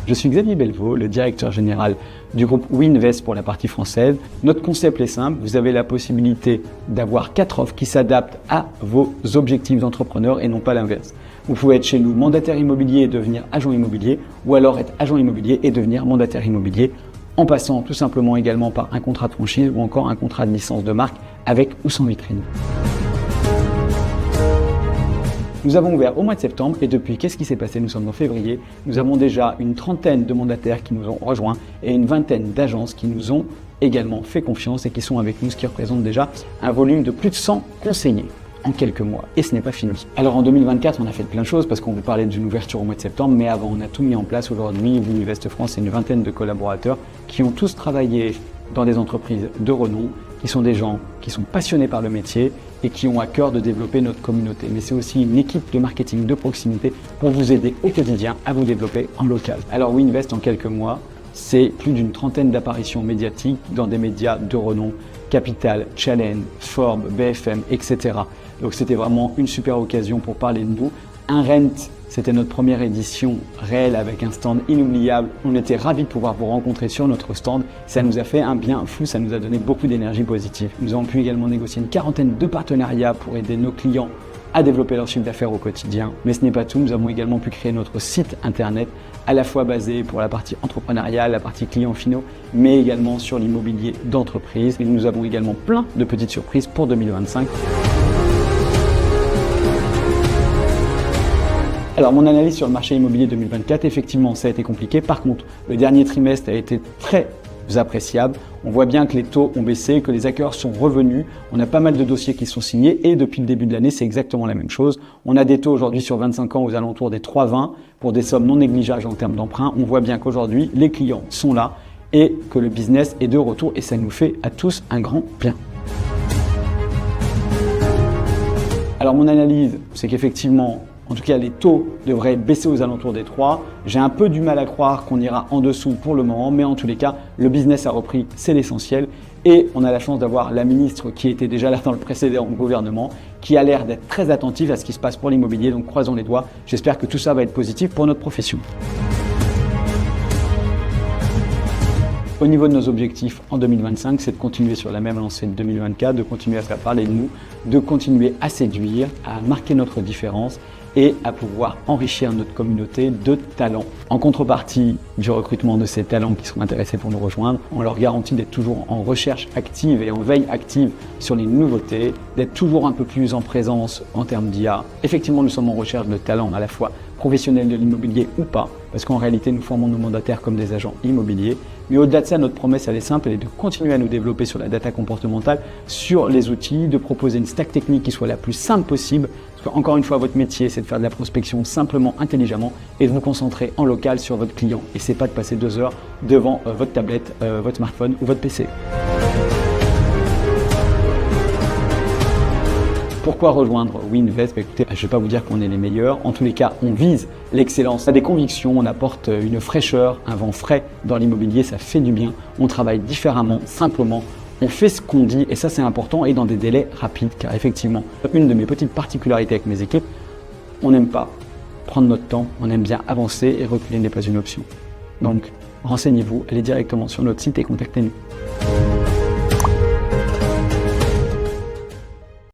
Je suis Xavier Belvaux, le directeur général du groupe WeInvest pour la partie française. Notre concept est simple, vous avez la possibilité d'avoir 4 offres qui s'adaptent à vos objectifs d'entrepreneur et non pas l'inverse. Vous pouvez être chez nous mandataire immobilier et devenir agent immobilier, ou alors être agent immobilier et devenir mandataire immobilier, en passant tout simplement également par un contrat de franchise ou encore un contrat de licence de marque avec ou sans vitrine. Nous avons ouvert au mois de septembre et depuis, qu'est-ce qui s'est passé? Nous sommes en février. Nous avons déjà une trentaine de mandataires qui nous ont rejoints et une vingtaine d'agences qui nous ont également fait confiance et qui sont avec nous, ce qui représente déjà un volume de plus de 100 conseillers en quelques mois. Et ce n'est pas fini. Alors en 2024, on a fait plein de choses parce qu'on vous parlait d'une ouverture au mois de septembre, mais avant, on a tout mis en place aujourd'hui. WeInvest France, c'est une vingtaine de collaborateurs qui ont tous travaillé dans des entreprises de renom, qui sont des gens qui sont passionnés par le métier et qui ont à cœur de développer notre communauté. Mais c'est aussi une équipe de marketing de proximité pour vous aider au quotidien à vous développer en local. Alors WeInvest en quelques mois, c'est plus d'une trentaine d'apparitions médiatiques dans des médias de renom, Capital, Challenge, Forbes, BFM, etc. Donc c'était vraiment une super occasion pour parler de nous. Un Rent, c'était notre première édition réelle avec un stand inoubliable. On était ravis de pouvoir vous rencontrer sur notre stand. Ça nous a fait un bien fou, ça nous a donné beaucoup d'énergie positive. Nous avons pu également négocier une quarantaine de partenariats pour aider nos clients à développer leur chiffre d'affaires au quotidien. Mais ce n'est pas tout, nous avons également pu créer notre site internet à la fois basé pour la partie entrepreneuriale, la partie clients finaux, mais également sur l'immobilier d'entreprise. Et nous avons également plein de petites surprises pour 2025. Alors mon analyse sur le marché immobilier 2024, effectivement ça a été compliqué. Par contre, le dernier trimestre a été très appréciable. On voit bien que les taux ont baissé, que les acquéreurs sont revenus. On a pas mal de dossiers qui sont signés et depuis le début de l'année, c'est exactement la même chose. On a des taux aujourd'hui sur 25 ans aux alentours des 3,20 pour des sommes non négligeables en termes d'emprunt. On voit bien qu'aujourd'hui, les clients sont là et que le business est de retour et ça nous fait à tous un grand bien. Alors mon analyse, c'est qu'effectivement, en tout cas, les taux devraient baisser aux alentours des 3. J'ai un peu du mal à croire qu'on ira en dessous pour le moment, mais en tous les cas, le business a repris, c'est l'essentiel. Et on a la chance d'avoir la ministre qui était déjà là dans le précédent gouvernement, qui a l'air d'être très attentive à ce qui se passe pour l'immobilier. Donc croisons les doigts. J'espère que tout ça va être positif pour notre profession. Au niveau de nos objectifs en 2025, c'est de continuer sur la même lancée de 2024, de continuer à faire parler de nous, de continuer à séduire, à marquer notre différence et à pouvoir enrichir notre communauté de talents. En contrepartie du recrutement de ces talents qui seront intéressés pour nous rejoindre, on leur garantit d'être toujours en recherche active et en veille active sur les nouveautés, d'être toujours un peu plus en présence en termes d'IA. Effectivement, nous sommes en recherche de talents à la fois professionnels de l'immobilier ou pas, parce qu'en réalité, nous formons nos mandataires comme des agents immobiliers. Mais au-delà de ça, notre promesse, elle est simple, elle est de continuer à nous développer sur la data comportementale, sur les outils, de proposer une stack technique qui soit la plus simple possible. Parce qu'encore une fois, votre métier, c'est de faire de la prospection simplement, intelligemment et de vous concentrer en local sur votre client. Et c'est pas de passer 2 heures devant votre tablette, votre smartphone ou votre PC. Pourquoi rejoindre WeInvest? Écoutez, je ne vais pas vous dire qu'on est les meilleurs. En tous les cas, on vise l'excellence. On a des convictions, on apporte une fraîcheur, un vent frais dans l'immobilier, ça fait du bien. On travaille différemment, simplement. On fait ce qu'on dit et ça c'est important et dans des délais rapides car effectivement, une de mes petites particularités avec mes équipes, on n'aime pas prendre notre temps, on aime bien avancer et reculer n'est pas une option. Donc, renseignez-vous, allez directement sur notre site et contactez-nous.